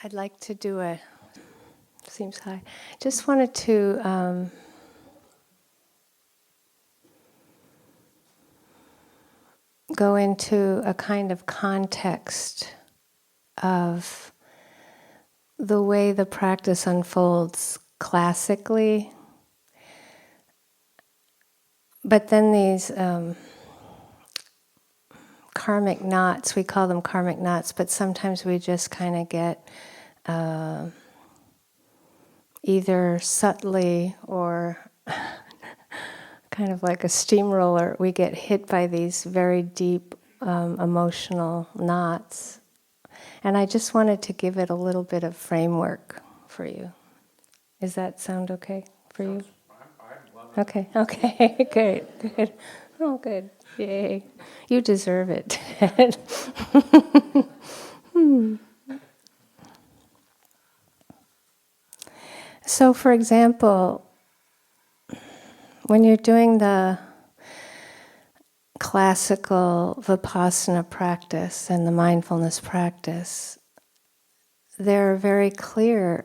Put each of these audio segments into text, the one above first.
I'd like to do seems high. Just wanted to go into a kind of context of the way the practice unfolds classically, but then these karmic knots, we call them karmic knots, but sometimes we just kind of get either subtly or kind of like a steamroller, we get hit by these very deep emotional knots. And I just wanted to give it a little bit of framework for you. Does that sound okay for you? I'm loving Okay, okay, good. Oh, good. Yay. You deserve it. So, for example, when you're doing the classical Vipassana practice and the mindfulness practice, there are very clear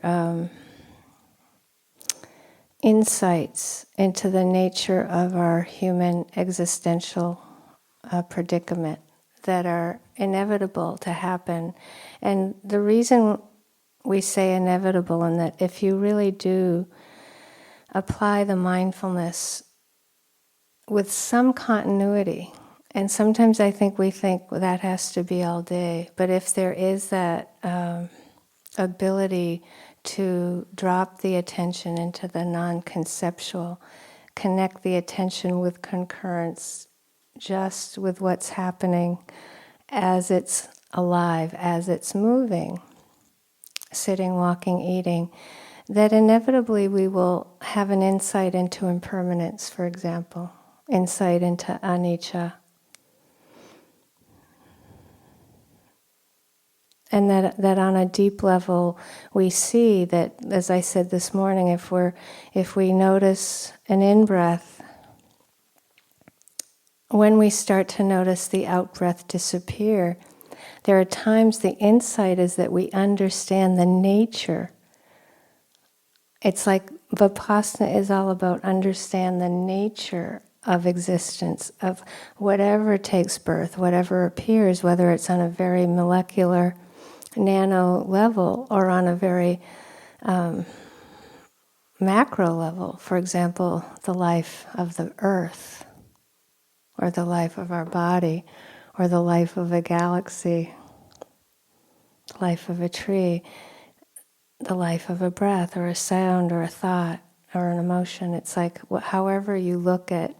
insights into the nature of our human existential predicament that are inevitable to happen. And the reason we say inevitable, in that if you really do apply the mindfulness with some continuity, and sometimes I think we think, well, that has to be all day, but if there is that ability to drop the attention into the non-conceptual, connect the attention with concurrence, just with what's happening as it's alive, as it's moving, sitting, walking, eating, that inevitably we will have an insight into impermanence, for example, insight into anicca. And that on a deep level we see that, as I said this morning, if we notice an in-breath, when we start to notice the out-breath disappear, there are times the insight is that we understand the nature. It's like Vipassana is all about understand the nature of existence, of whatever takes birth, whatever appears, whether it's on a very molecular nano level or on a very macro level. For example, the life of the earth, or the life of our body, or the life of a galaxy, the life of a tree, the life of a breath, or a sound, or a thought, or an emotion. It's like however you look at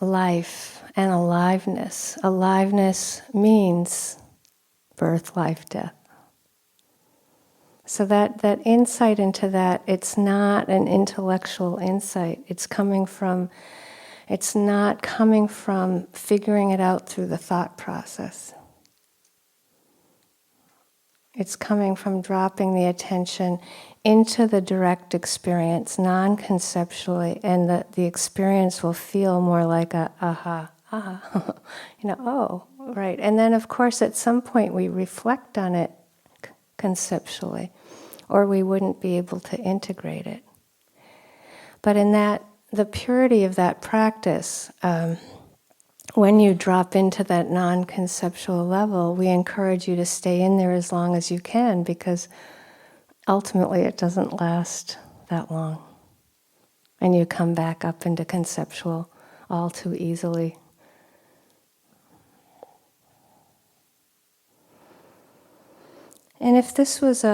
life and aliveness. Aliveness means birth, life, death. So that insight into that, it's not an intellectual insight. It's not coming from figuring it out through the thought process. It's coming from dropping the attention into the direct experience, non-conceptually, and the experience will feel more like a aha, oh, right. And then, of course, at some point we reflect on it conceptually, or we wouldn't be able to integrate it. But in the purity of that practice, when you drop into that non-conceptual level, we encourage you to stay in there as long as you can, because ultimately it doesn't last that long. And you come back up into conceptual all too easily. And if this was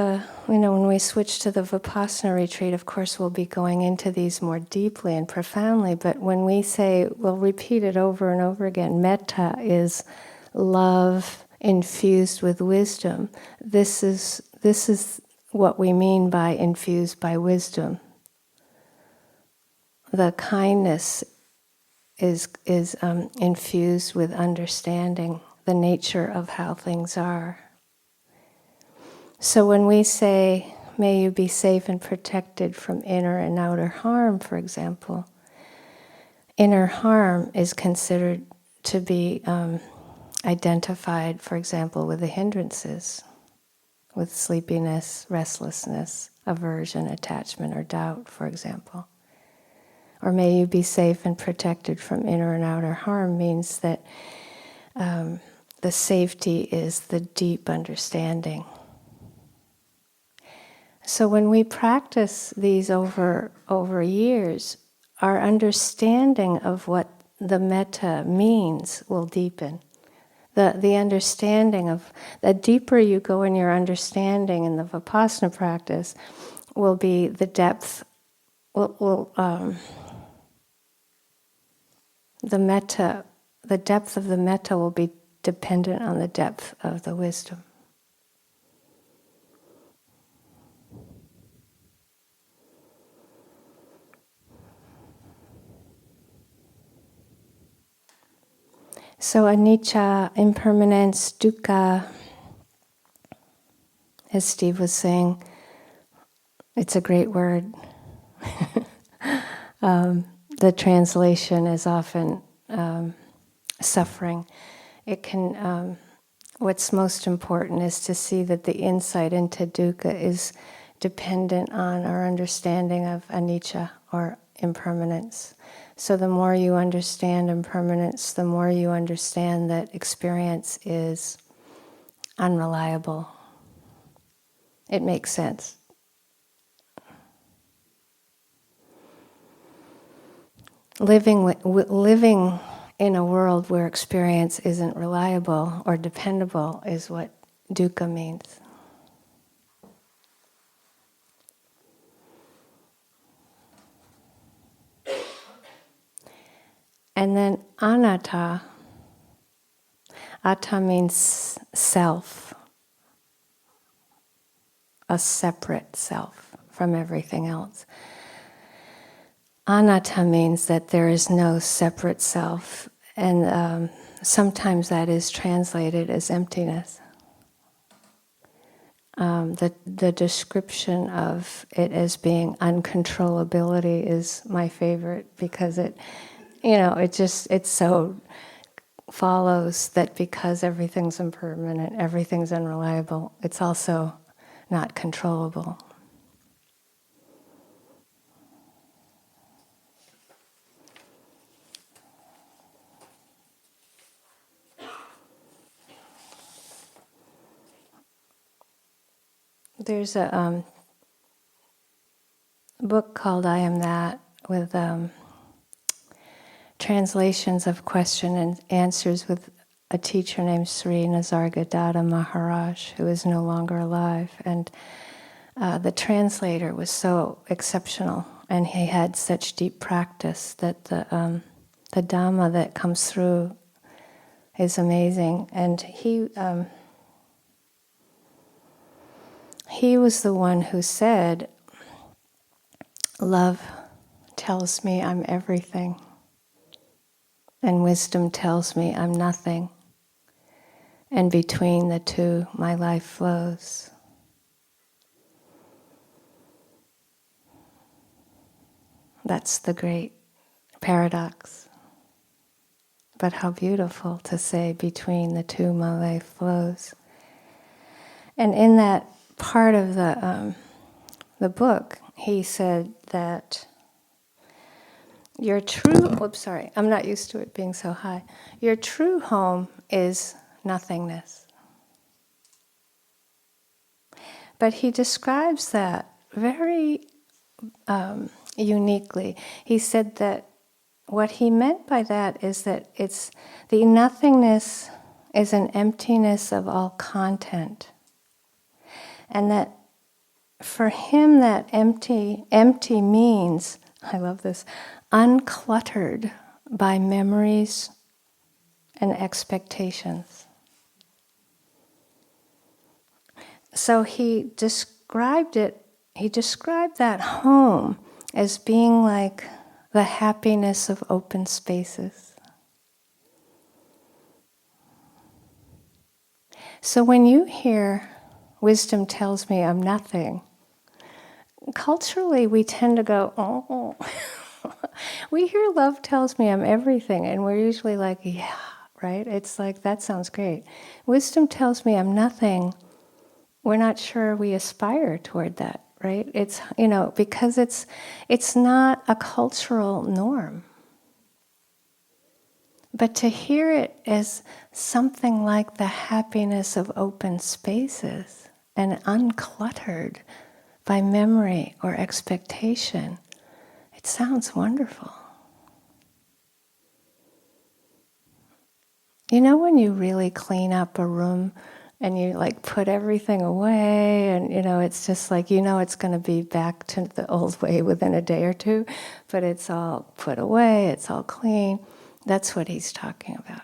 when we switch to the Vipassana retreat, of course we'll be going into these more deeply and profoundly, but when we say, we'll repeat it over and over again, metta is love infused with wisdom. This is what we mean by infused by wisdom. The kindness is infused with understanding the nature of how things are. So when we say, may you be safe and protected from inner and outer harm, for example, inner harm is considered to be identified, for example, with the hindrances, with sleepiness, restlessness, aversion, attachment, or doubt, for example. Or may you be safe and protected from inner and outer harm means that the safety is the deep understanding. So when we practice these over years, our understanding of what the metta means will deepen. The understanding of, the deeper you go in your understanding in the Vipassana practice, will be the depth, the depth of the metta will be dependent on the depth of the wisdom. So anicca, impermanence, dukkha, as Steve was saying, it's a great word. The translation is often suffering. It can. What's most important is to see that the insight into dukkha is dependent on our understanding of anicca, or impermanence. So the more you understand impermanence, the more you understand that experience is unreliable. It makes sense. Living in a world where experience isn't reliable or dependable is what dukkha means. And then anatta. Atta means self, a separate self from everything else. Anatta means that there is no separate self, and sometimes that is translated as emptiness. The description of it as being uncontrollability is my favorite, because it so follows that because everything's impermanent, everything's unreliable, it's also not controllable. There's a book called I Am That, with translations of question and answers with a teacher named Sri Nisargadatta Maharaj, who is no longer alive. And the translator was so exceptional, and he had such deep practice that the Dhamma that comes through is amazing. And he was the one who said, "Love tells me I'm everything, and wisdom tells me I'm nothing. And between the two, my life flows." That's the great paradox. But how beautiful to say, between the two, my life flows. And in that part of the book, he said that your true, I'm not used to it being so high. Your true home is nothingness. But he describes that very uniquely. He said that what he meant by that is that it's the nothingness is an emptiness of all content. And that for him that empty means, I love this, uncluttered by memories and expectations. So he described that home as being like the happiness of open spaces. So when you hear, wisdom tells me I'm nothing, culturally we tend to go, oh. We hear love tells me I'm everything, and we're usually like, yeah, right? It's like, that sounds great. Wisdom tells me I'm nothing we're not sure we aspire toward that, right? It's, because it's not a cultural norm. But to hear it as something like the happiness of open spaces and uncluttered by memory or expectation, it sounds wonderful. You know when you really clean up a room and you like put everything away and it's just like it's going to be back to the old way within a day or two, but it's all put away, it's all clean. That's what he's talking about.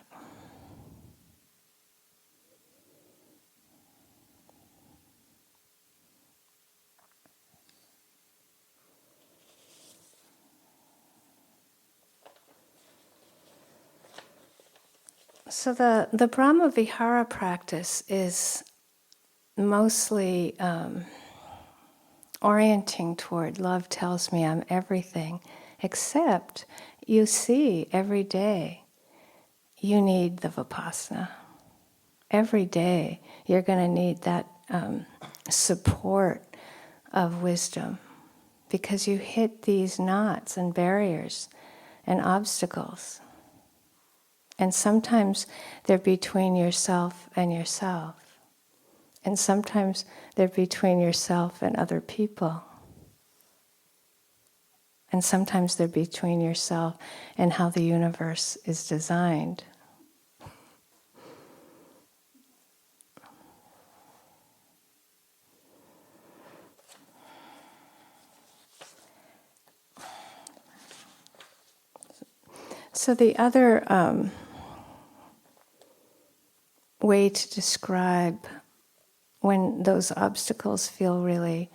So the Brahma Vihara practice is mostly orienting toward love tells me I'm everything, except you see every day you need the Vipassana. Every day you're going to need that support of wisdom because you hit these knots and barriers and obstacles. And sometimes they're between yourself and yourself. And sometimes they're between yourself and other people. And sometimes they're between yourself and how the universe is designed. So the other way to describe when those obstacles feel really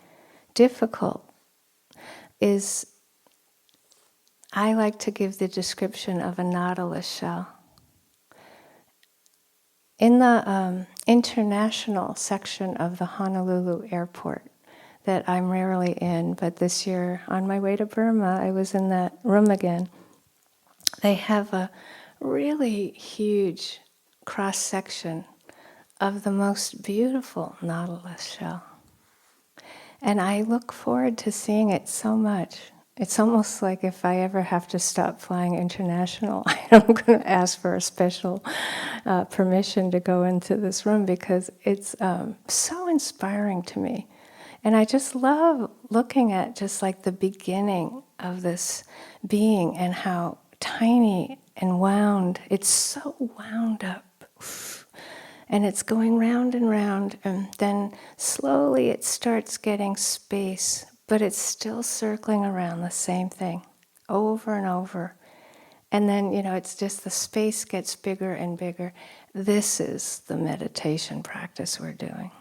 difficult is, I like to give the description of a nautilus shell. In the international section of the Honolulu airport that I'm rarely in, but this year on my way to Burma, I was in that room again. They have a really huge cross-section of the most beautiful nautilus shell. And I look forward to seeing it so much. It's almost like if I ever have to stop flying international, I'm going to ask for a special permission to go into this room because it's so inspiring to me. And I just love looking at just like the beginning of this being and how tiny and wound, it's so wound up. And it's going round and round, and then slowly it starts getting space, but it's still circling around the same thing over and over. And then, it's just the space gets bigger and bigger. This is the meditation practice we're doing.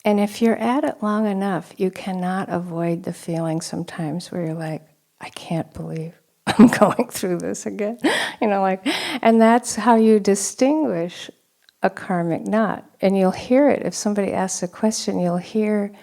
And if you're at it long enough, you cannot avoid the feeling sometimes where you're like, I can't believe I'm going through this again. And that's how you distinguish a karmic knot. And you'll hear it. If somebody asks a question, you'll hear,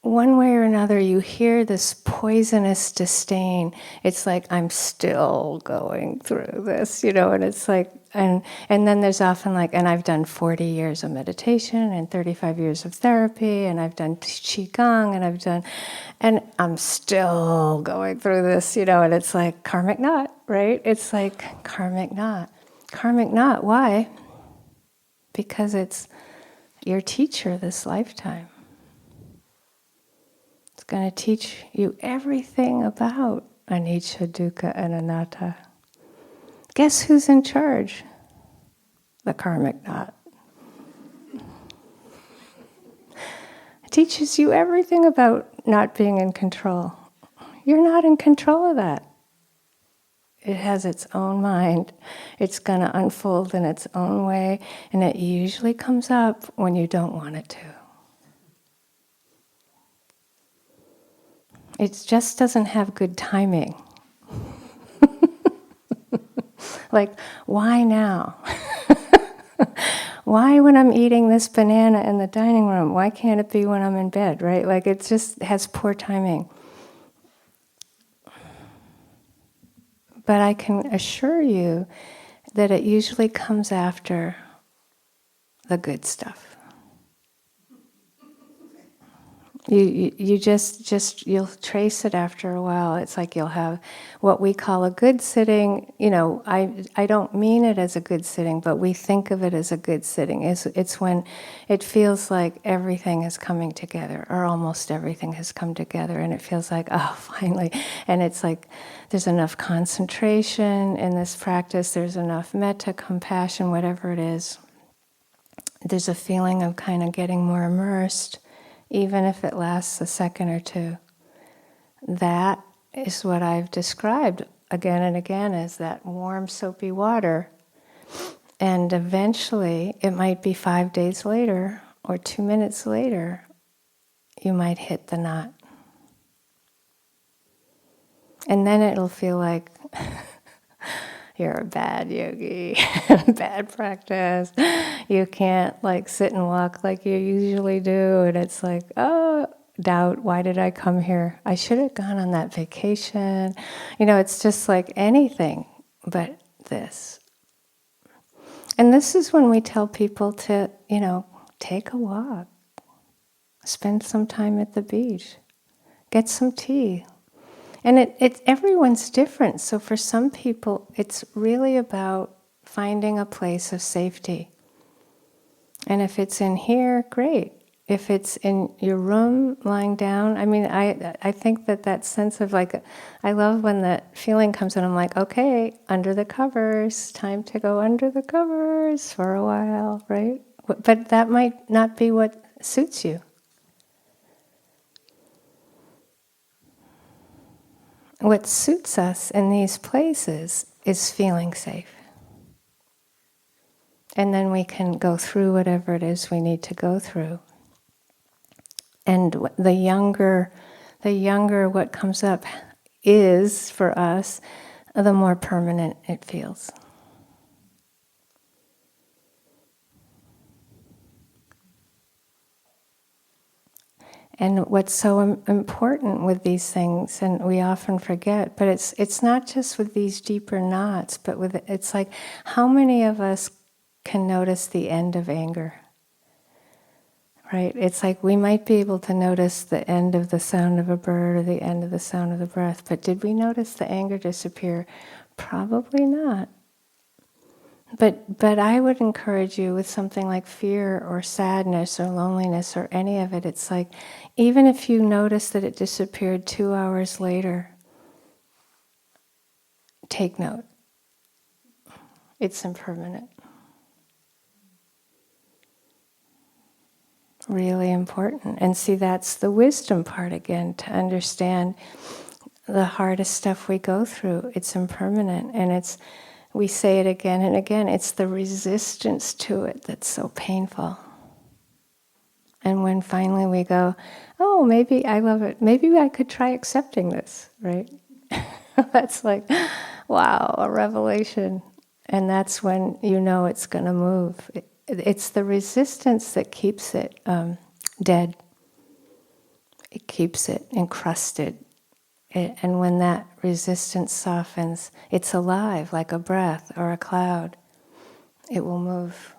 one way or another, you hear this poisonous disdain. It's like, I'm still going through this, and it's like, and then there's often like, and I've done 40 years of meditation and 35 years of therapy, and I've done Qigong, and I'm still going through this, and it's like karmic knot, right? It's like karmic knot. Karmic knot, why? Because it's your teacher this lifetime. It's going to teach you everything about anicca, dukkha, and anatta. Guess who's in charge? The karmic knot. It teaches you everything about not being in control. You're not in control of that. It has its own mind. It's going to unfold in its own way, and it usually comes up when you don't want it to. It just doesn't have good timing. Like, why now? Why when I'm eating this banana in the dining room? Why can't it be when I'm in bed, right? Like, it just has poor timing. But I can assure you that it usually comes after the good stuff. You just you'll trace it after a while. It's like you'll have what we call a good sitting. I don't mean it as a good sitting, but we think of it as a good sitting. It's when it feels like everything is coming together, or almost everything has come together, and it feels like, oh, finally. And it's like there's enough concentration in this practice. There's enough metta, compassion, whatever it is. There's a feeling of kind of getting more immersed, even if it lasts a second or two. That is what I've described again and again as that warm, soapy water. And eventually, it might be 5 days later or 2 minutes later, you might hit the knot. And then it'll feel like you're a bad yogi, bad practice. You can't sit and walk like you usually do. And it's like, oh, doubt, why did I come here? I should have gone on that vacation. It's just like anything but this. And this is when we tell people to, take a walk, spend some time at the beach, get some tea. And everyone's different. So for some people, it's really about finding a place of safety. And if it's in here, great. If it's in your room, lying down, I think that sense of I love when that feeling comes in. I'm like, okay, under the covers, time to go under the covers for a while, right? But that might not be what suits you. What suits us in these places is feeling safe. And then we can go through whatever it is we need to go through. And the younger what comes up is, for us, the more permanent it feels. And what's so important with these things, and we often forget, but it's not just with these deeper knots, but it's like, how many of us can notice the end of anger? Right? It's like we might be able to notice the end of the sound of a bird or the end of the sound of the breath, but did we notice the anger disappear? Probably not. But I would encourage you with something like fear or sadness or loneliness or any of it, it's like, even if you notice that it disappeared 2 hours later, take note. It's impermanent. Really important. And see, that's the wisdom part again, to understand the hardest stuff we go through. It's impermanent, and we say it again and again, it's the resistance to it that's so painful. And when finally we go, oh, maybe I love it, maybe I could try accepting this, right? That's like, wow, a revelation. And that's when you know it's going to move. It's the resistance that keeps it dead. It keeps it encrusted. And when that resistance softens, it's alive like a breath or a cloud. It will move.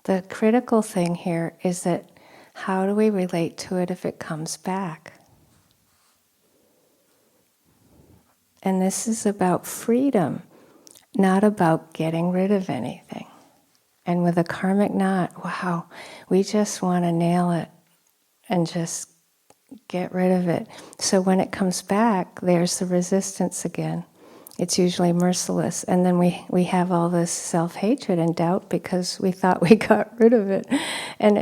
The critical thing here is that how do we relate to it if it comes back? And this is about freedom, not about getting rid of anything. And with a karmic knot, wow, we just want to nail it and just get rid of it. So when it comes back, there's the resistance again. It's usually merciless. And then we have all this self-hatred and doubt because we thought we got rid of it. And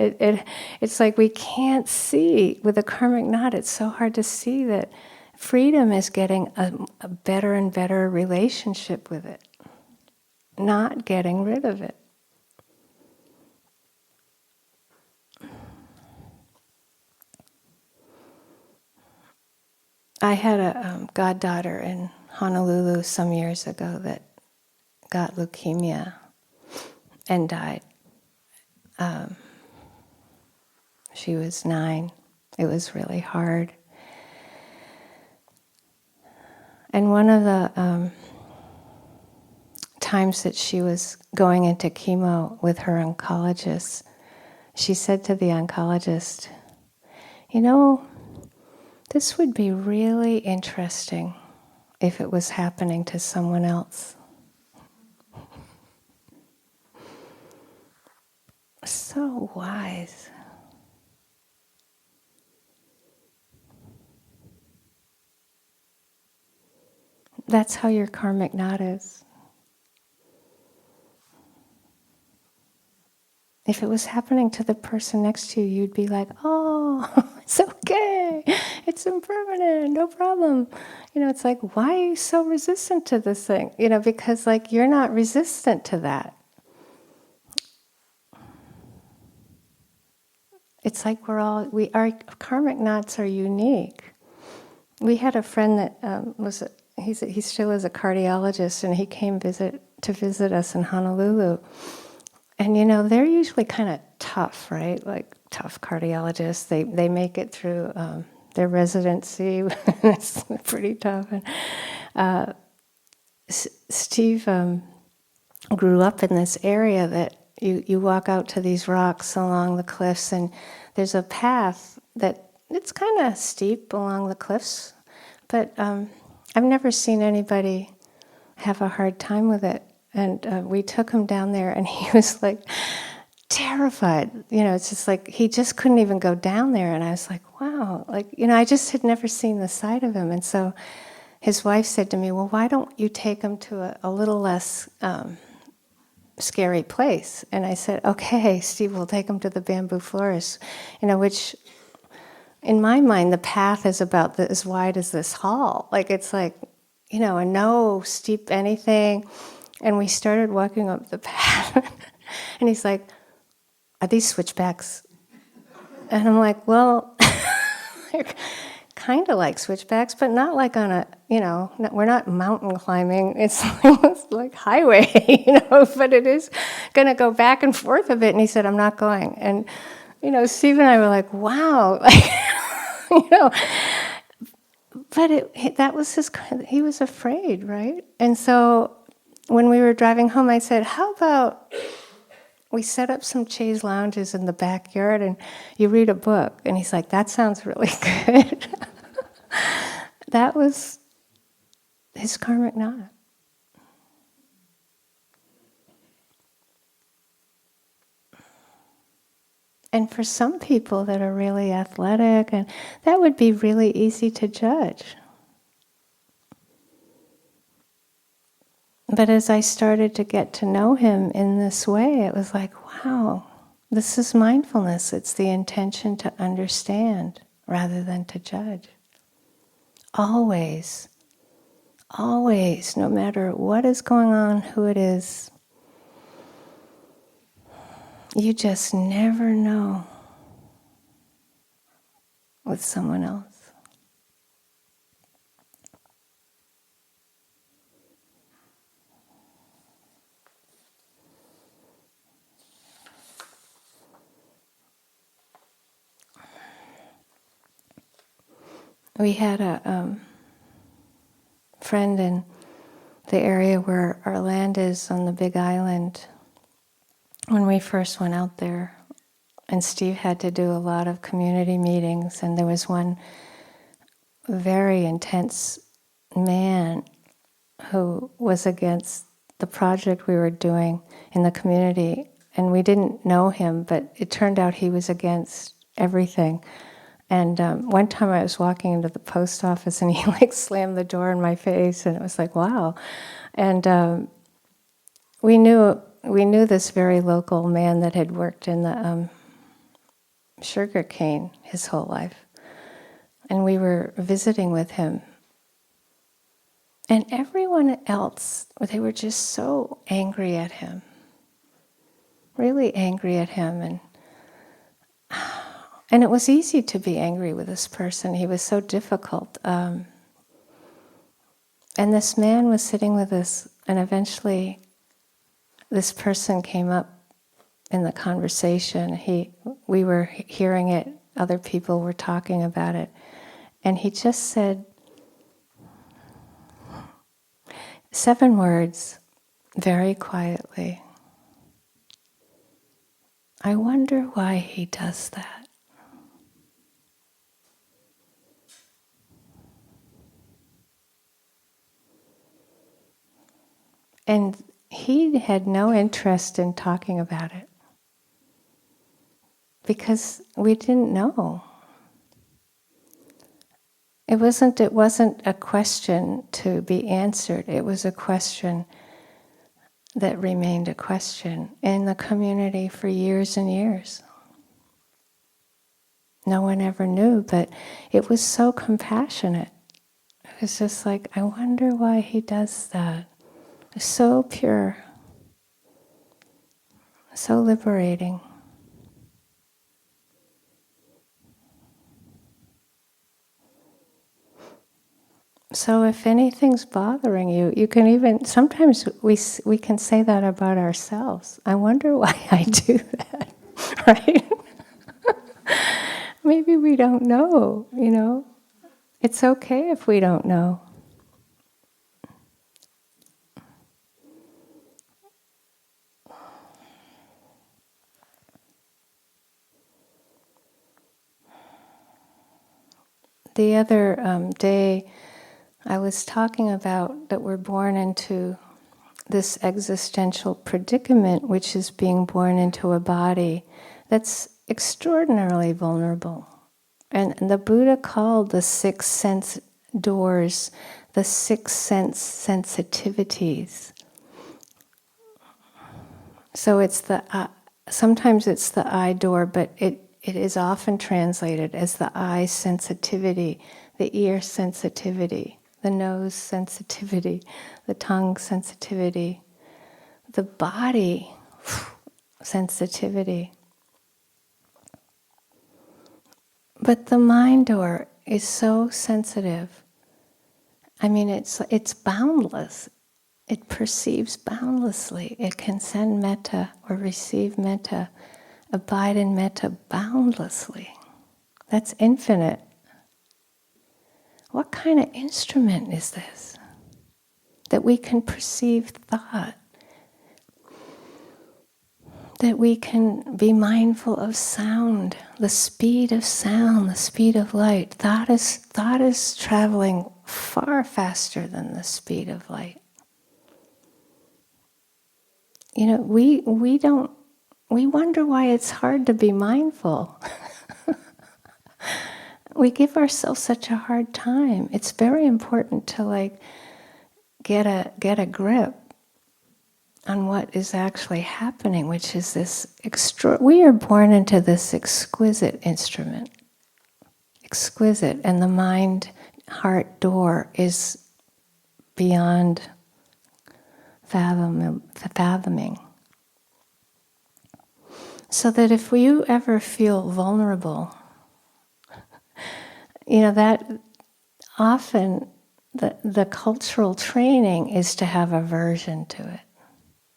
it's like we can't see. With a karmic knot, it's so hard to see that freedom is getting a better and better relationship with it, not getting rid of it. I had a goddaughter in Honolulu some years ago that got leukemia and died. She was 9. It was really hard. And one of the times that she was going into chemo with her oncologist, she said to the oncologist, you know, this would be really interesting if it was happening to someone else. So wise. That's how your karmic knot is. If it was happening to the person next to you, you'd be like, oh, it's okay, it's impermanent, no problem. You know, it's like, why are you so resistant to this thing? You know, because like you're not resistant to that. It's like our karmic knots are unique. We had a friend that he still is a cardiologist, and he came to visit us in Honolulu. And you know, they're usually kind of tough, right? Like tough cardiologists. They make it through their residency. It's pretty tough. And Steve grew up in this area that you walk out to these rocks along the cliffs, and there's a path that it's kind of steep along the cliffs, but I've never seen anybody have a hard time with it. And we took him down there, and he was like terrified. You know, it's just like he just couldn't even go down there. And I was like, wow, like, you know, I just had never seen the side of him. And so his wife said to me, well, why don't you take him to a little less scary place? And I said, okay, Steve, we'll take him to the bamboo forest, you know, which in my mind, the path is about as wide as this hall. Like, it's like, you know, a no steep anything. And we started walking up the path, and he's like, are these switchbacks? And I'm like, well, they're kind of like switchbacks, but not like on a, you know, we're not mountain climbing. It's like highway, you know, but it is going to go back and forth a bit. And he said, I'm not going. And, you know, Steve and I were like, wow, like, you know, but that was he was afraid, right? And so when we were driving home, I said, how about we set up some chaise lounges in the backyard and you read a book? And he's like, that sounds really good. That was his karmic knot. And for some people that are really athletic, and that would be really easy to judge. But as I started to get to know him in this way, it was like, wow, this is mindfulness. It's the intention to understand rather than to judge. Always, always, no matter what is going on, who it is, you just never know with someone else. We had a friend in the area where our land is on the Big Island when we first went out there. And Steve had to do a lot of community meetings, and there was one very intense man who was against the project we were doing in the community. And we didn't know him, but it turned out he was against everything. And one time I was walking into the post office, and he like slammed the door in my face, and it was like, wow. And we knew this very local man that had worked in the sugar cane his whole life. And we were visiting with him. And everyone else, they were just so angry at him. Really angry at him. And it was easy to be angry with this person. He was so difficult. And this man was sitting with us, and eventually this person came up in the conversation. We were hearing it, other people were talking about it. And he just said 7 words, very quietly, I wonder why he does that. And he had no interest in talking about it because we didn't know. It wasn't a question to be answered. It was a question that remained a question in the community for years and years. No one ever knew, but it was so compassionate. It was just like, I wonder why he does that. So pure, so liberating. So if anything's bothering you, you can even, sometimes we can say that about ourselves. I wonder why I do that, right? Maybe we don't know, you know. It's okay if we don't know. The other day, I was talking about that we're born into this existential predicament, which is being born into a body that's extraordinarily vulnerable. And the Buddha called the six sense doors the six sense sensitivities. So it's sometimes it's the eye door, but it is often translated as the eye sensitivity, the ear sensitivity, the nose sensitivity, the tongue sensitivity, the body sensitivity. But the mind door is so sensitive. I mean, it's boundless. It perceives boundlessly. It can send metta or receive metta, abide in metta boundlessly. That's infinite. What kind of instrument is this? That we can perceive thought, that we can be mindful of sound, the speed of sound, the speed of light. Thought is traveling far faster than the speed of light. You know, we wonder why it's hard to be mindful. We give ourselves such a hard time. It's very important to get a grip on what is actually happening, which is this we are born into this exquisite instrument. Exquisite, and the mind-heart door is beyond fathoming. So that if you ever feel vulnerable, you know, that often the cultural training is to have aversion to it.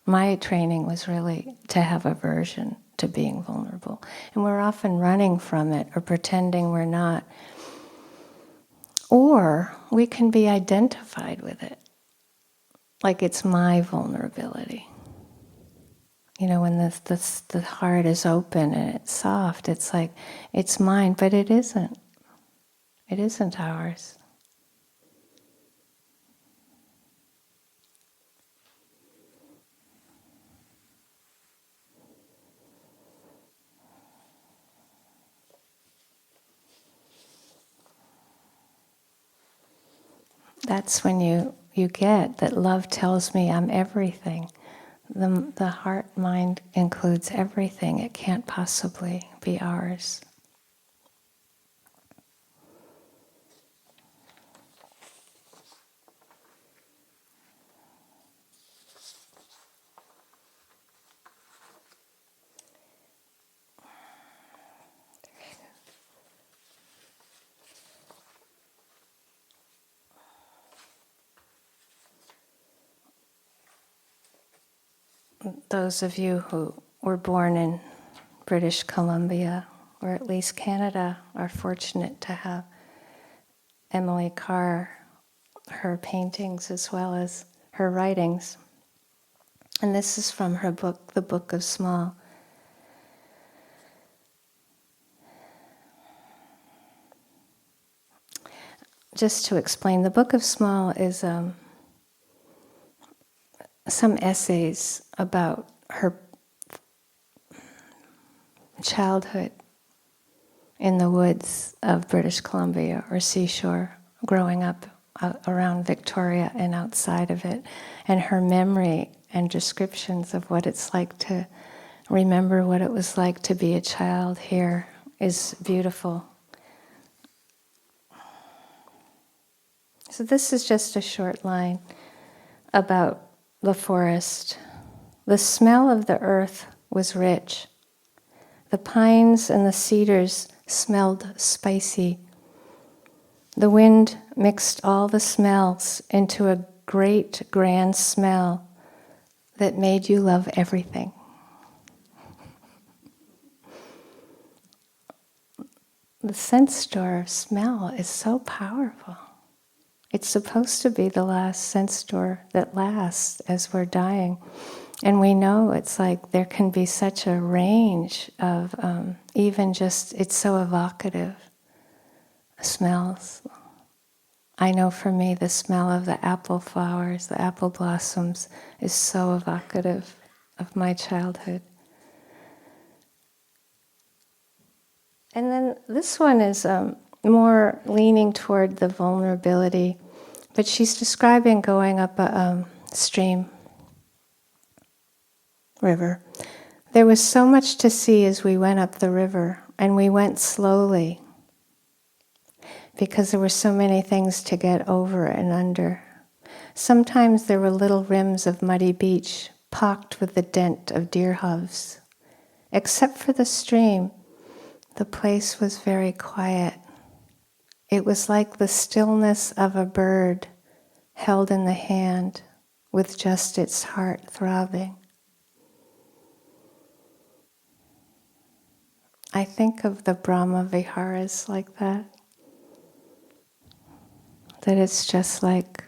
My training was really to have aversion to being vulnerable. And we're often running from it or pretending we're not. Or we can be identified with it, like it's my vulnerability. You know, when the heart is open and it's soft, it's like, it's mine, but it isn't. It isn't ours. That's when you get that love tells me I'm everything. The heart mind includes everything. It can't possibly be ours. Those of you who were born in British Columbia, or at least Canada, are fortunate to have Emily Carr, her paintings as well as her writings. And this is from her book, The Book of Small. Just to explain, the Book of Small is some essays about her childhood in the woods of British Columbia or seashore, growing up around Victoria and outside of it, and her memory and descriptions of what it's like to remember what it was like to be a child here is beautiful. So this is just a short line about the forest. The smell of the earth was rich. The pines and the cedars smelled spicy. The wind mixed all the smells into a great grand smell that made you love everything. The sense door of smell is so powerful. It's supposed to be the last sense door that lasts as we're dying. And we know it's like there can be such a range of even just, it's so evocative, smells. I know for me the smell of the apple flowers, the apple blossoms, is so evocative of my childhood. And then this one is more leaning toward the vulnerability, but she's describing going up a stream, river. There was so much to see as we went up the river, and we went slowly because there were so many things to get over and under. Sometimes there were little rims of muddy beach pocked with the dent of deer hooves. Except for the stream, the place was very quiet. It was like the stillness of a bird held in the hand with just its heart throbbing. I think of the Brahma Viharas like that. That it's just like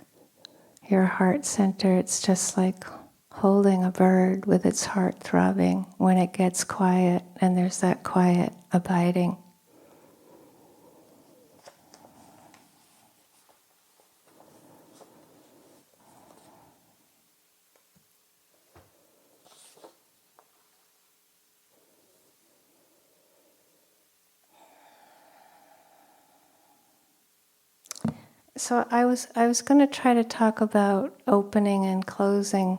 your heart center, it's just like holding a bird with its heart throbbing when it gets quiet, and there's that quiet abiding. So I was going to try to talk about opening and closing,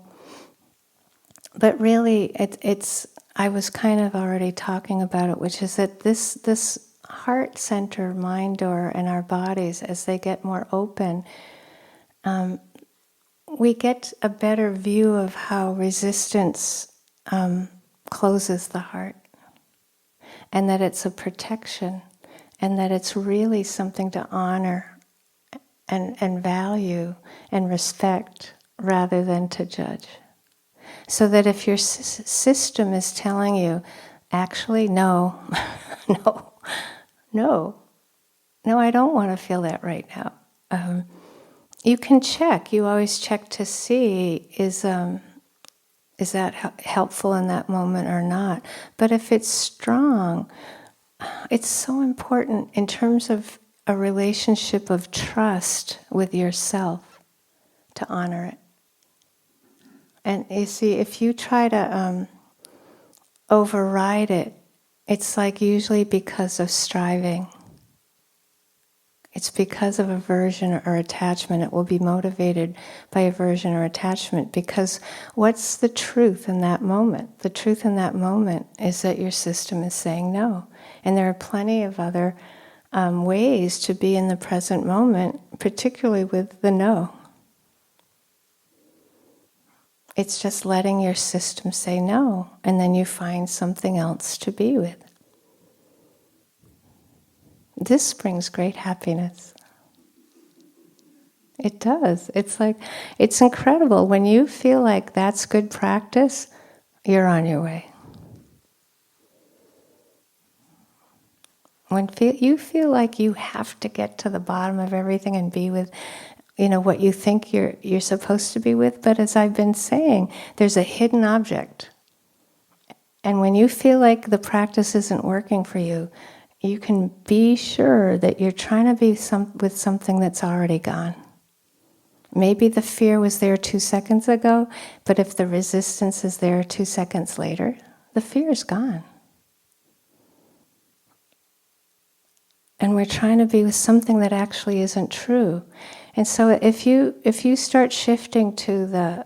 but really it's I was kind of already talking about it, which is that this heart center, mind door, and our bodies, as they get more open, we get a better view of how resistance closes the heart, and that it's a protection, and that it's really something to honor and value and respect rather than to judge. So that if your system is telling you, actually, no, no, I don't want to feel that right now. You can check. You always check to see, is that helpful in that moment or not? But if it's strong, it's so important in terms of a relationship of trust with yourself to honor it. And you see, if you try to override it, it's like usually because of striving. It's because of aversion or attachment. It will be motivated by aversion or attachment, because what's the truth in that moment? The truth in that moment is that your system is saying no. And there are plenty of other ways to be in the present moment, particularly with the no. It's just letting your system say no, and then you find something else to be with. This brings great happiness. It does. It's like, it's incredible. When you feel like that's good practice, you're on your way. When you feel like you have to get to the bottom of everything and be with, what you think you're supposed to be with. But as I've been saying, there's a hidden object. And when you feel like the practice isn't working for you, you can be sure that you're trying to be with something that's already gone. Maybe the fear was there 2 seconds ago, but if the resistance is there 2 seconds later, the fear is gone. And we're trying to be with something that actually isn't true. And so if you start shifting to the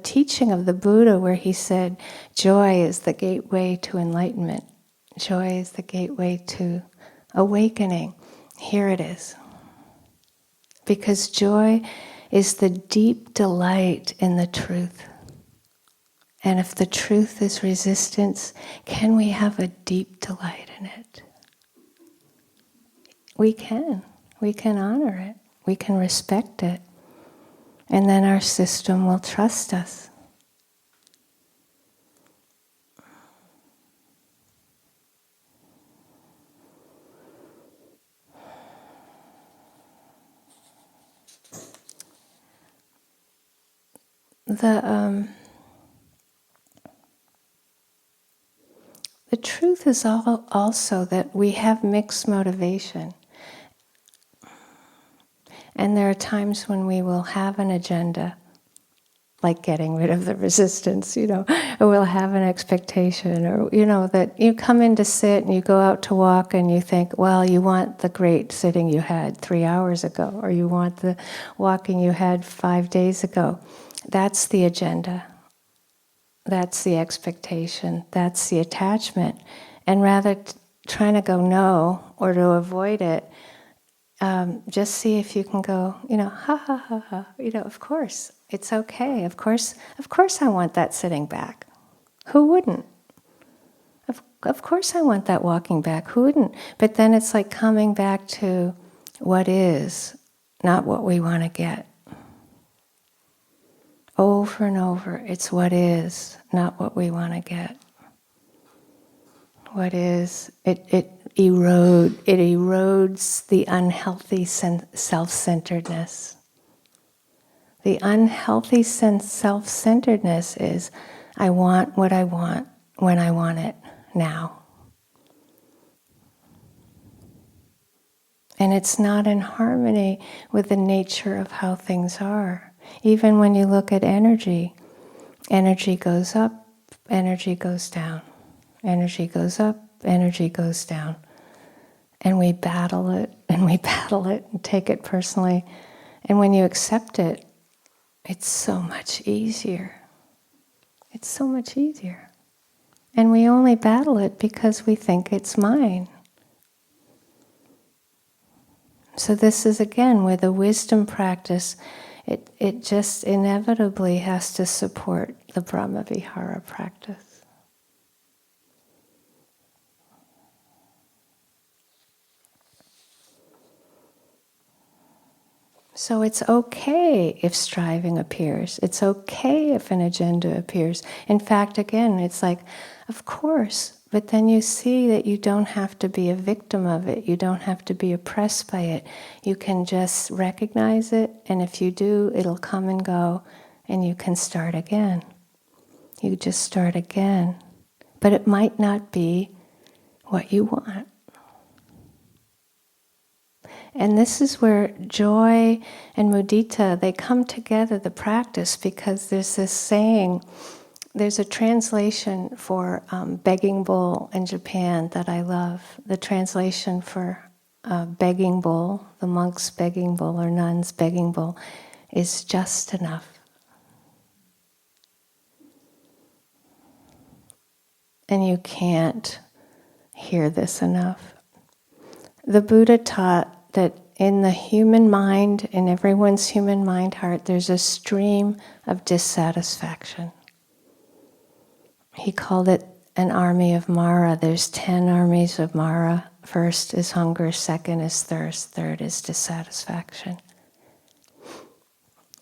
teaching of the Buddha, where he said, joy is the gateway to enlightenment, joy is the gateway to awakening, here it is. Because joy is the deep delight in the truth. And if the truth is resistance, can we have a deep delight in it? We can. We can honor it. We can respect it. And then our system will trust us. The truth is also that we have mixed motivation. And there are times when we will have an agenda, like getting rid of the resistance, or we'll have an expectation, or, that you come in to sit and you go out to walk and you think, well, you want the great sitting you had 3 hours ago, or you want the walking you had 5 days ago. That's the agenda. That's the expectation. That's the attachment. And rather trying to go no, or to avoid it, just see if you can go, ha ha ha ha, of course, it's okay. Of course I want that sitting back. Who wouldn't? Of course I want that walking back. Who wouldn't? But then it's like coming back to what is, not what we want to get. Over and over, it's what is, not what we want to get. What is, it erodes the unhealthy self-centeredness. The unhealthy self-centeredness is, I want what I want when I want it now. And it's not in harmony with the nature of how things are. Even when you look at energy, energy goes up, energy goes down. Energy goes up, energy goes down. And we battle it, and we battle it, and take it personally. And when you accept it, it's so much easier. It's so much easier. And we only battle it because we think it's mine. So this is, again, where the wisdom practice, it just inevitably has to support the Brahmavihara practice. So it's okay if striving appears. It's okay if an agenda appears. In fact, again, it's like, of course, but then you see that you don't have to be a victim of it. You don't have to be oppressed by it. You can just recognize it, and if you do, it'll come and go, and you can start again. You just start again. But it might not be what you want. And this is where joy and mudita, they come together, the practice, because there's this saying, there's a translation for begging bowl in Japan that I love. The translation for begging bowl, the monk's begging bowl or nun's begging bowl, is just enough. And you can't hear this enough. The Buddha taught that in the human mind, in everyone's human mind heart, there's a stream of dissatisfaction. He called it an army of Mara. There's 10 armies of Mara. First is hunger, second is thirst, third is dissatisfaction.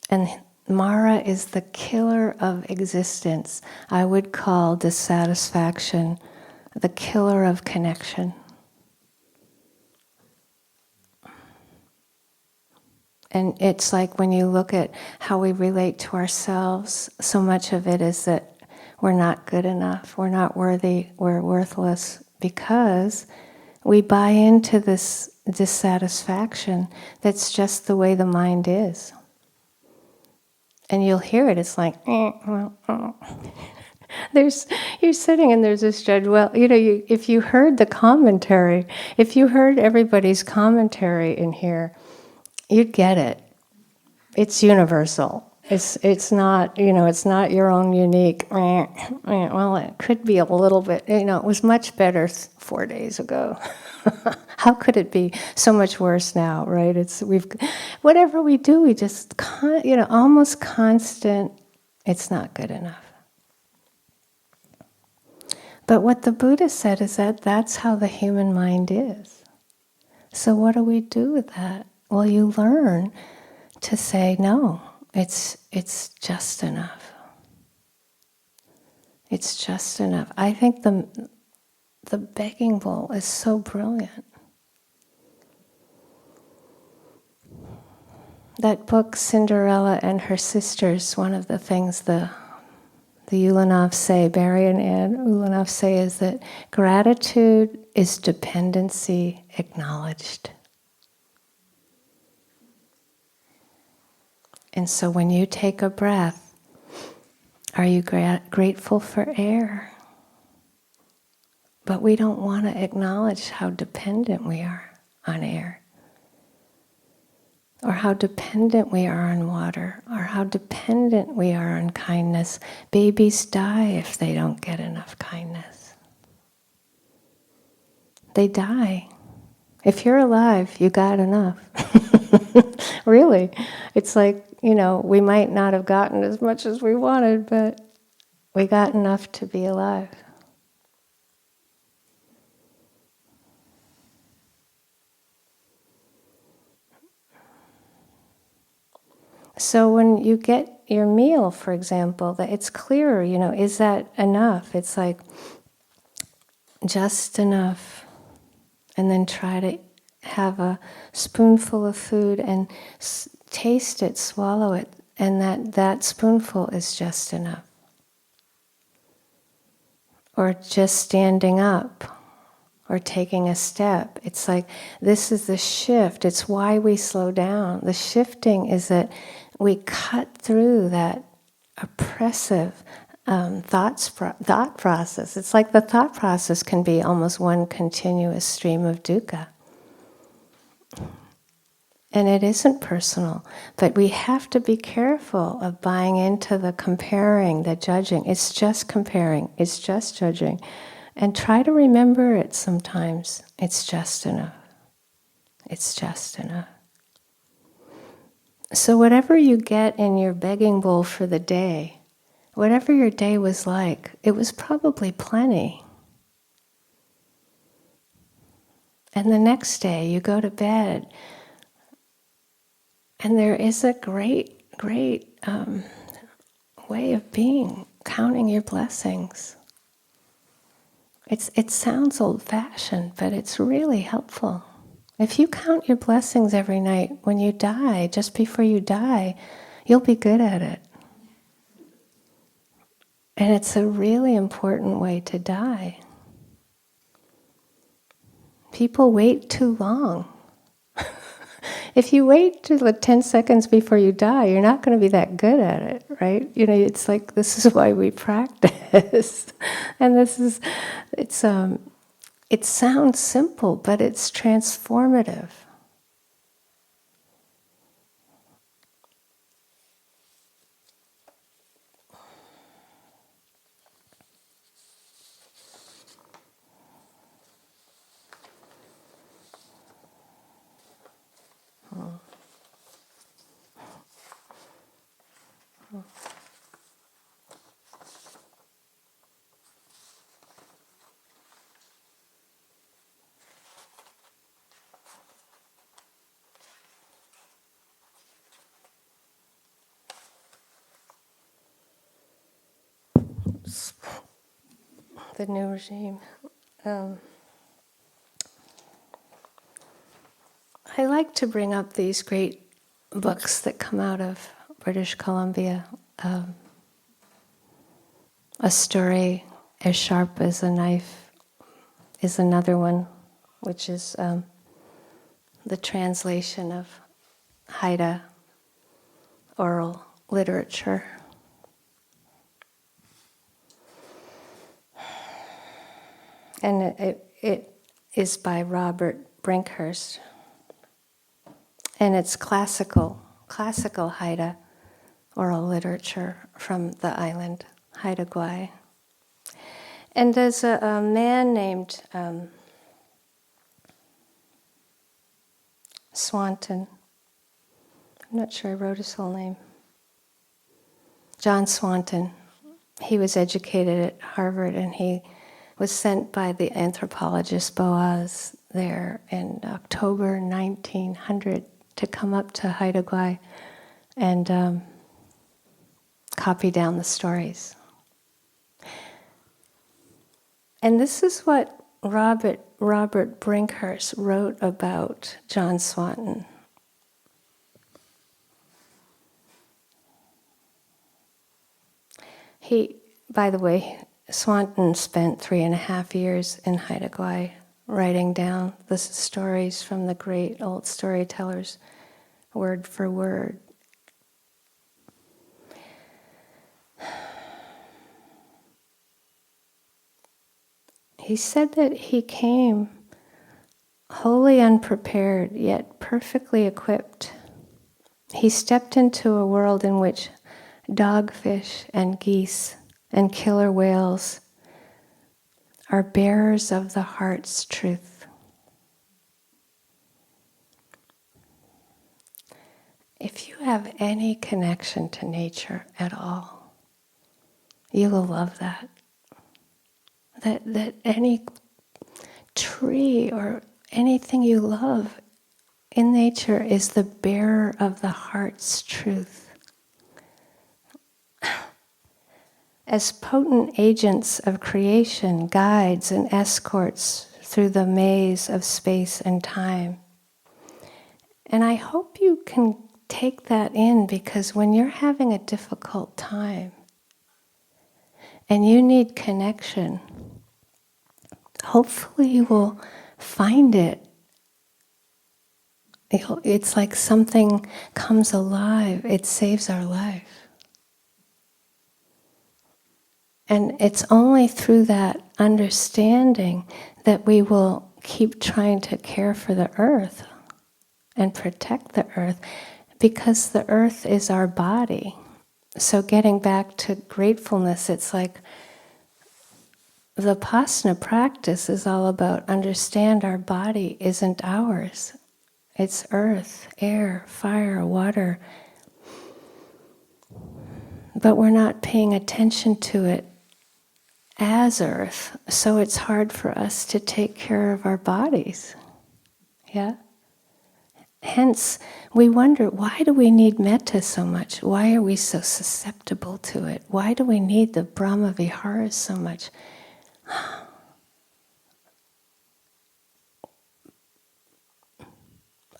And Mara is the killer of existence. I would call dissatisfaction the killer of connection. And it's like when you look at how we relate to ourselves, so much of it is that we're not good enough, we're not worthy, we're worthless, because we buy into this dissatisfaction that's just the way the mind is. And you'll hear it, it's like, you're sitting and there's this judge, well, if you heard the commentary, if you heard everybody's commentary in here, you'd get it. It's universal. It's not, it's not your own unique, well, it could be a little bit, it was much better 4 days ago. How could it be so much worse now, right? Whatever we do, we just, almost constant, it's not good enough. But what the Buddha said is that that's how the human mind is. So what do we do with that? Well, you learn to say, no, it's just enough. It's just enough. I think the begging bowl is so brilliant. That book, Cinderella and Her Sisters, one of the things the Ulanov say, Barry and Anne Ulanov say, is that gratitude is dependency acknowledged. And so when you take a breath, are you grateful for air? But we don't want to acknowledge how dependent we are on air, or how dependent we are on water, or how dependent we are on kindness. Babies die if they don't get enough kindness. They die. If you're alive, you got enough. Really. It's like, we might not have gotten as much as we wanted, but we got enough to be alive. So when you get your meal, for example, that it's clearer, is that enough? It's like just enough. And then try to have a spoonful of food and taste it, swallow it, and that spoonful is just enough. Or just standing up or taking a step. It's like, this is the shift. It's why we slow down. The shifting is that we cut through that oppressive thought process. It's like the thought process can be almost one continuous stream of dukkha. And it isn't personal, but we have to be careful of buying into the comparing, the judging. It's just comparing, it's just judging. And try to remember it sometimes. It's just enough. It's just enough. So whatever you get in your begging bowl for the day, whatever your day was like, it was probably plenty. And the next day you go to bed, and there is a great way of being, counting your blessings. It sounds old-fashioned, but it's really helpful. If you count your blessings every night, when you die, just before you die, you'll be good at it. And it's a really important way to die. People wait too long. If you wait till the 10 seconds before you die, you're not going to be that good at it, right? It's like, this is why we practice. And it sounds simple, but it's transformative. The new regime. I like to bring up these great books that come out of British Columbia. A story as sharp as a knife is another one, which is the translation of Haida oral literature. And it is by Robert Brinkhurst. And it's classical Haida oral literature from the island, Haida Gwaii. And there's a man named Swanton. I'm not sure I wrote his whole name. John Swanton. He was educated at Harvard, and he was sent by the anthropologist Boaz there in October 1900 to come up to Haida Gwaii and copy down the stories. And this is what Robert Brinkhurst wrote about John Swanton. By the way, Swanton spent 3.5 years in Haida Gwaii writing down the stories from the great old storytellers, word for word. He said that he came wholly unprepared, yet perfectly equipped. He stepped into a world in which dogfish and geese and killer whales are bearers of the heart's truth. If you have any connection to nature at all, you will love that. That any tree or anything you love in nature is the bearer of the heart's truth. As potent agents of creation, guides and escorts through the maze of space and time. And I hope you can take that in, because when you're having a difficult time and you need connection, hopefully you will find it. It's like something comes alive. It saves our life. And it's only through that understanding that we will keep trying to care for the earth and protect the earth, because the earth is our body. So getting back to gratefulness, it's like the Vipassana practice is all about understand our body isn't ours. It's earth, air, fire, water. But we're not paying attention to it as earth, so it's hard for us to take care of our bodies. Yeah? Hence, we wonder, why do we need metta so much? Why are we so susceptible to it? Why do we need the Brahma Viharas so much?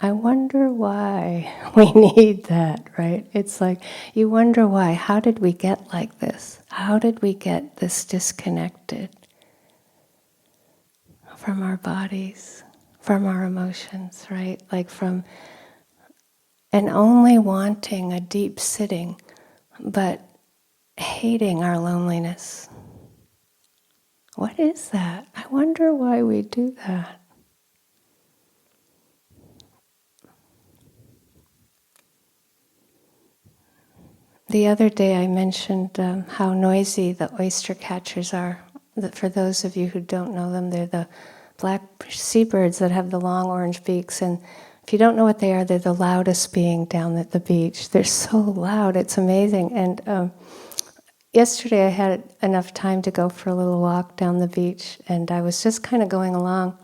I wonder why we need that, right? It's like, you wonder why. How did we get like this? How did we get this disconnected from our bodies, from our emotions, right? Like from, and only wanting a deep sitting, but hating our loneliness. What is that? I wonder why we do that. The other day I mentioned how noisy the oyster catchers are. For those of you who don't know them, they're the black seabirds that have the long orange beaks. And if you don't know what they are, they're the loudest being down at the beach. They're so loud, it's amazing. And yesterday I had enough time to go for a little walk down the beach, and I was just kind of going along.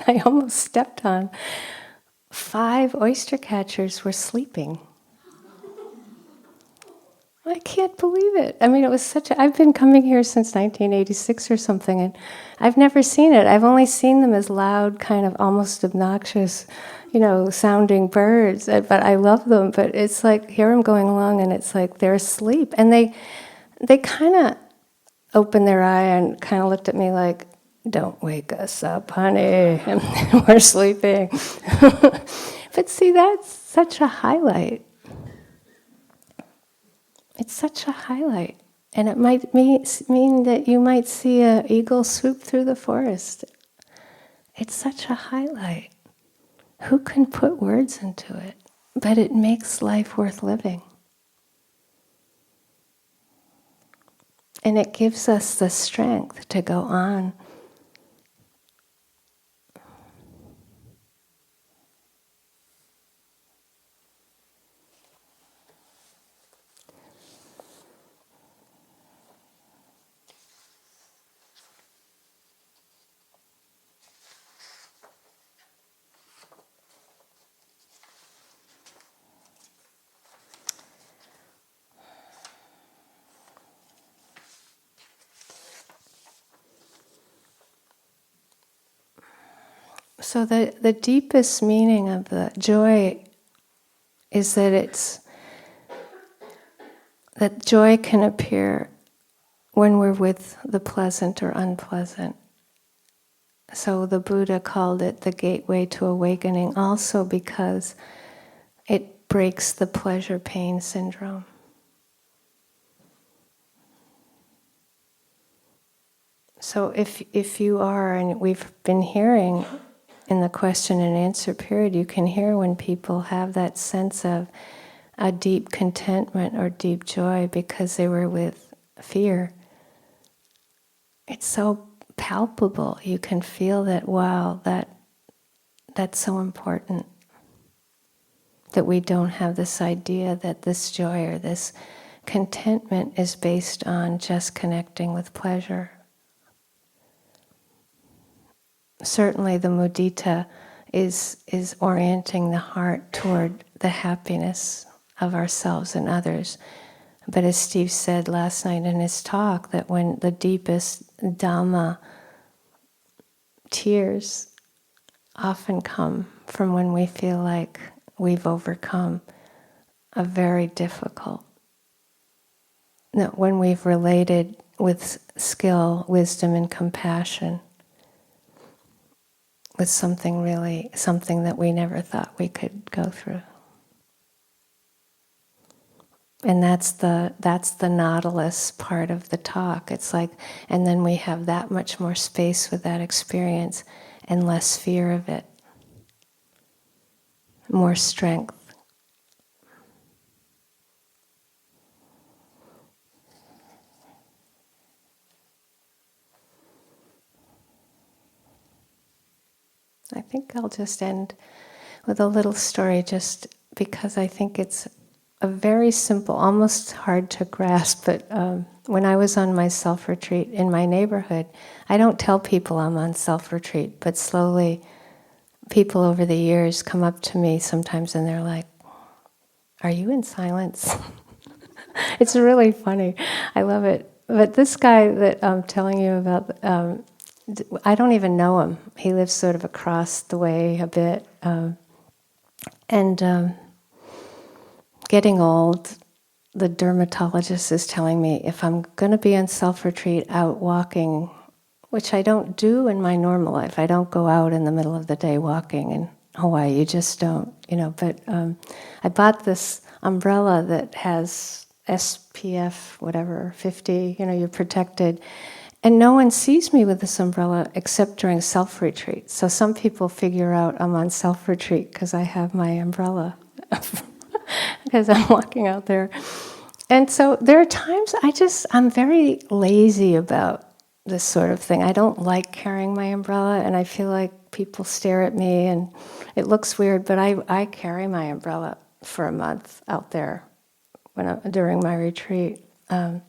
I almost stepped on 5 oyster catchers were sleeping. I can't believe it. I mean, it was such a, I've been coming here since 1986 or something, and I've never seen it. I've only seen them as loud, kind of almost obnoxious, sounding birds. But I love them. But it's like, here I'm going along, and it's like they're asleep. And they kind of opened their eye and kind of looked at me like, don't wake us up, honey. And we're sleeping. But see, that's such a highlight. It's such a highlight. And it might mean that you might see an eagle swoop through the forest. It's such a highlight. Who can put words into it? But it makes life worth living. And it gives us the strength to go on. So the deepest meaning of the joy is that that joy can appear when we're with the pleasant or unpleasant. So the Buddha called it the gateway to awakening, also because it breaks the pleasure-pain syndrome. So if you are, and we've been hearing in the question and answer period, you can hear when people have that sense of a deep contentment or deep joy because they were with fear. It's so palpable. You can feel that, wow, that's so important. That we don't have this idea that this joy or this contentment is based on just connecting with pleasure. Certainly the mudita is orienting the heart toward the happiness of ourselves and others. But as Steve said last night in his talk, that when the deepest Dhamma tears often come from when we feel like we've overcome a very difficult, no, when we've related with skill, wisdom, and compassion with something that we never thought we could go through. And that's the nautilus part of the talk. It's like, and then we have that much more space with that experience and less fear of it. More strength. I think I'll just end with a little story just because I think it's a very simple, almost hard to grasp, but when I was on my self-retreat in my neighborhood, I don't tell people I'm on self-retreat, but slowly people over the years come up to me sometimes and they're like, are you in silence? It's really funny. I love it. But this guy that I'm telling you about, I don't even know him. He lives sort of across the way a bit. Getting old, the dermatologist is telling me if I'm going to be on self-retreat out walking, which I don't do in my normal life. I don't go out in the middle of the day walking in Hawaii. You just don't, But I bought this umbrella that has SPF, whatever, 50, you're protected. And no one sees me with this umbrella except during self-retreat. So some people figure out I'm on self-retreat because I have my umbrella. Because I'm walking out there. And so there are times I'm very lazy about this sort of thing. I don't like carrying my umbrella, and I feel like people stare at me, and it looks weird, but I carry my umbrella for a month out there during my retreat. And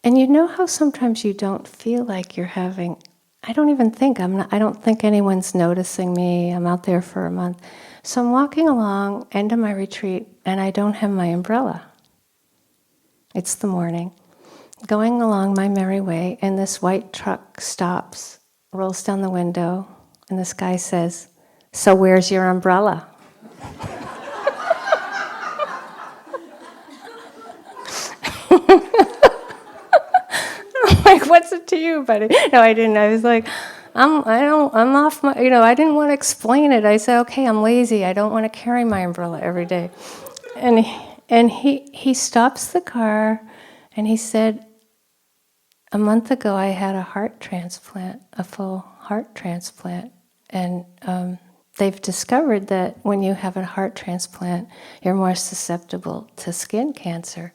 you know how sometimes you don't feel like you're having, I don't think anyone's noticing me. I'm out there for a month. So I'm walking along, end of my retreat, and I don't have my umbrella. It's the morning. Going along my merry way, and this white truck stops, rolls down the window, and this guy says, "So where's your umbrella?" I'm like, "What's it to you, buddy?" No, I didn't. I was like, I'm off my, I didn't want to explain it. I said, "Okay, I'm lazy. I don't want to carry my umbrella every day." And he stops the car, and he said, "A month ago I had a heart transplant, a full heart transplant, and they've discovered that when you have a heart transplant, you're more susceptible to skin cancer."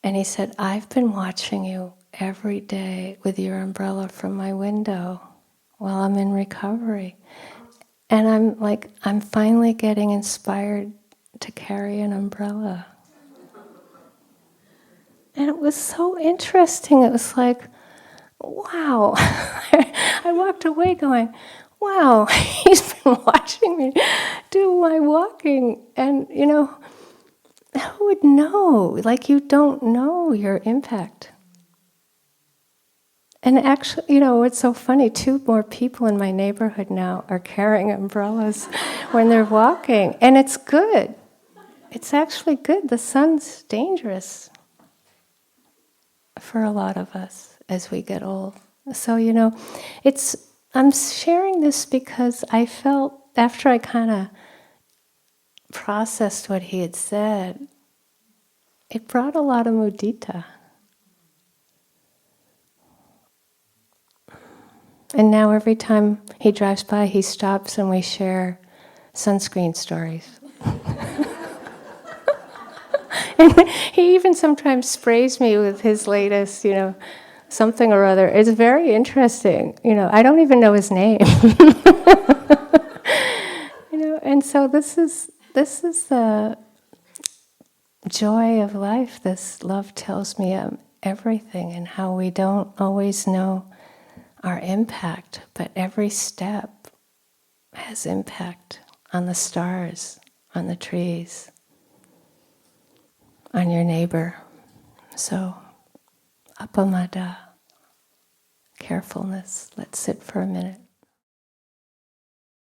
And he said, "I've been watching you every day with your umbrella from my window while I'm in recovery. And I'm like, I'm finally getting inspired to carry an umbrella." And it was so interesting. It was like, wow. I walked away going, wow, he's been watching me do my walking. And, who would know? Like, you don't know your impact. And actually, it's so funny, 2 more people in my neighborhood now are carrying umbrellas when they're walking. And it's good. It's actually good. The sun's dangerous for a lot of us as we get old. So, I'm sharing this because I felt, after I kind of processed what he had said, it brought a lot of mudita. And now every time he drives by, he stops and we share sunscreen stories. And he even sometimes sprays me with his latest, something or other. It's very interesting. I don't even know his name. And so this is the joy of life. This love tells me everything, and how we don't always know our impact, but every step has impact on the stars, on the trees, on your neighbor. So, appamada, carefulness. Let's sit for a minute.